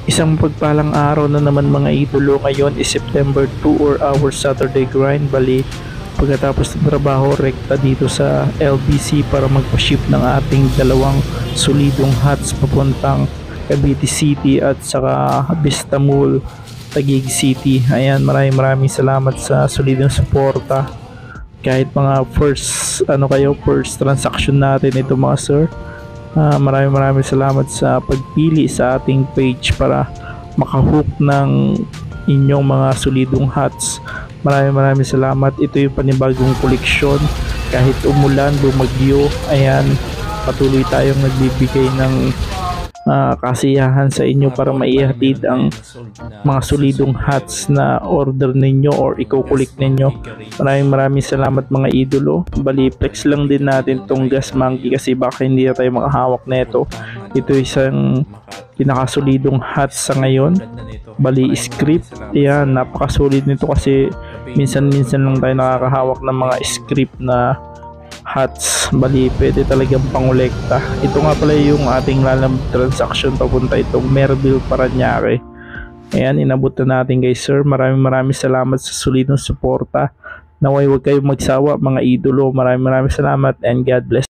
Isang pagpalang araw na naman mga idolo. Ngayon is September 2 or our Saturday grind. Bali, pagkatapos ng trabaho, rekta dito sa LBC para magpa-ship ng ating dalawang solidong hats papuntang Cavite City at saka Vista Mall, Taguig City. Ayan, maraming salamat sa solidong suporta. Kahit mga first transaction natin ito mga sir. Maraming salamat sa pagpili sa ating page para makahook ng inyong mga solidong hats. Maraming salamat. Ito yung panibagong koleksyon. Kahit umulan, bumagyo, ayan, patuloy tayong nagbibigay ng kasiyahan sa inyo para maihatid ang mga solidong hats na order ninyo or i-collect ninyo. Maraming salamat mga idolo. Bali, flex lang din natin tong gas monkey kasi baka hindi na tayo makahawak nito. Ito isang pinakasolidong hats sa ngayon. Bali, script. Yan, napakasolid nito kasi minsan lang tayo nakakahawak ng mga script na hats. Bali, pwede talagang pangolekta. Ito nga pala yung ating lalamove transaction papunta itong Merville, Parañaque. Ayan, inabot na natin guys sir. Maraming salamat sa solidong suporta. Naway huwag kayong magsawa mga idolo. Maraming salamat and God bless.